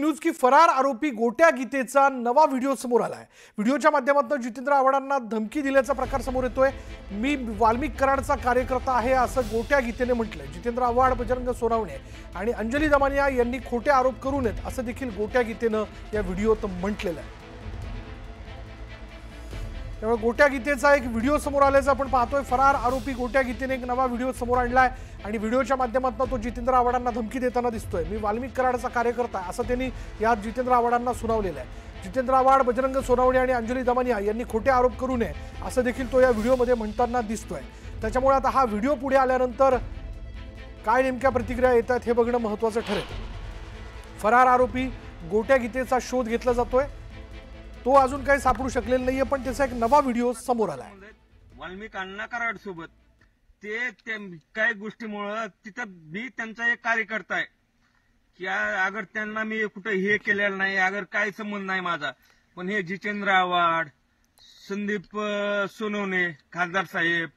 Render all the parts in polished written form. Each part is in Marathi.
न्यूज की फरार आरोपी गोट्या गीतेचा नवा व्हिडिओ समोर आलाय। व्हिडिओच्या माध्यमातून जितेंद्र आव्हाडांना धमकी दिल्याचा प्रकार समोर येतोय। मी वाल्मिक कराडचा कार्यकर्ता आहे असं गोट्या गीतेने म्हटलंय। जितेंद्र आव्हाड, बजरंग सोनवणे आणि अंजली दमानिया यांनी खोटे आरोप करू नयेत असं देखील गोट्या गीतेनं या व्हिडिओत म्हटलेलं आहे। त्यामुळे गोट्या गीतेचा एक व्हिडिओ समोर आल्याचं आपण पाहतोय। फरार आरोपी गोट्या गीतेने एक नवा व्हिडिओ समोर आणलाय आणि व्हिडिओच्या माध्यमातून तो जितेंद्र आव्हाडांना धमकी देताना दिसतोय। मी वाल्मिक कराडचा कार्यकर्ता आहे असं त्यांनी यात जितेंद्र आव्हाडांना सुनावलेलं आहे। जितेंद्र आव्हाड, बजरंग सोनवणे आणि अंजली दमानिया यांनी खोटे आरोप करू नये असं देखील तो या व्हिडिओमध्ये म्हणताना दिसतोय। त्याच्यामुळे आता हा व्हिडिओ पुढे आल्यानंतर काय नेमक्या प्रतिक्रिया येतात हे बघणं महत्त्वाचं ठरेल। फरार आरोपी गोट्या गीतेचा शोध घेतला जातोय। तो अजून काही सापडू शकलेला नाहीये, पण त्याचा एक नवा व्हिडिओ समोर आलाय। वाल्मिक अण्णा कराड सोबत ते काही गोष्टीमुळे तिथं मी त्यांचा एक कार्यकर्ता आहे की अगर त्यांना मी कुठे हे केलेलं नाही, अगर काही संबंध नाही माझा, पण हे जितेंद्र आव्हाड, संदीप सोनवणे खासदार साहेब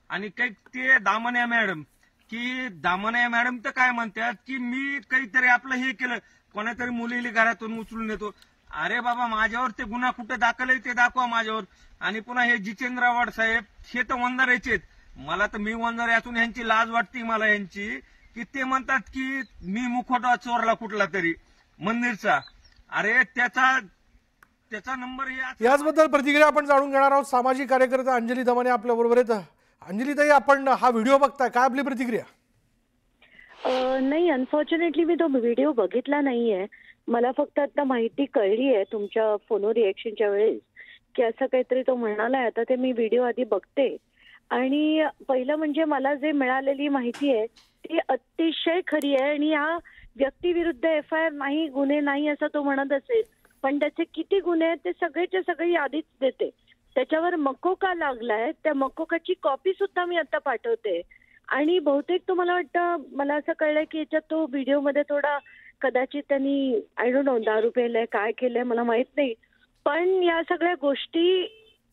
आणि काही ते दामनिया मॅडम की दामनिया मॅडम तर काय म्हणतात की मी काहीतरी आपलं हे केलं, कोणातरी मुलीला घरातून उचलून येतो। अरे बाबा, माझ्यावर ते गुन्हा कुठे दाखल आहे ते दाखवा माझ्यावर। आणि पुन्हा हे जितेंद्र आव्हाड साहेब हे तर वंजाऱ्याचे आहेत, मला तर मी वंजारे असून यांची लाज वाटते मला यांची की ते म्हणतात की मी मुखवटा चोरला कुठला तरी मंदिरचा। अरे त्याचा नंबर याचबद्दल प्रतिक्रिया आपण जाणून घेणार आहोत। सामाजिक कार्यकर्ता अंजली दमाने आपल्या बरोबर आहेत। अंजलीताई, आपण हा व्हिडिओ बघताय, काय आपली प्रतिक्रिया? नाही, अनफॉर्च्युनेटली मी तो व्हिडिओ बघितला नाहीये। मला फक्त आता माहिती कळली आहे तुमच्या फोनवर रिएक्शनच्या वेळेस की असं काहीतरी तो म्हणालाय। आता ते मी व्हिडिओ आधी बघते आणि पहिलं म्हणजे मला जे मिळालेली माहिती आहे ती अतिशय खरी आहे आणि या व्यक्तीविरुद्ध FIR नाही, गुन्हे नाही असं तो म्हणत असेल, पण त्याचे किती गुन्हे आहेत ते सगळेच्या सगळी यादीच देते। त्याच्यावर मकोका लागलाय, त्या मकोकाची कॉपी सुद्धा मी आता पाठवते। आणि बहुतेक तो मला वाटतं, मला असं कळलंय की याच्यात तो व्हिडिओमध्ये थोडा कदाचित त्यांनी आय डोंट नो दारू प्यायलाय, काय केलंय मला माहित नाही, पण या सगळ्या गोष्टी,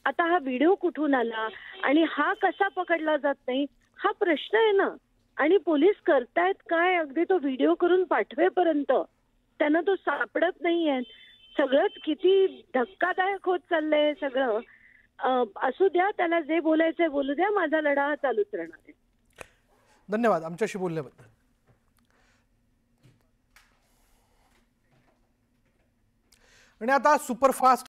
आता हा व्हिडिओ कुठून आला आणि हा कसा पकडला जात नाही हा प्रश्न आहे ना। आणि पोलीस करतायत काय, अगदी तो व्हिडिओ करून पाठवेपर्यंत त्यांना तो सापडत नाहीये। सगळंच किती धक्कादायक होत चाललंय सगळं। असू द्या, त्याला जे बोलायचंय बोलू द्या, माझा लढा हा चालूच राहणार आहे। धन्यवाद आमच्याशी बोलल्याबद्दल। आणि आता सुपरफास्ट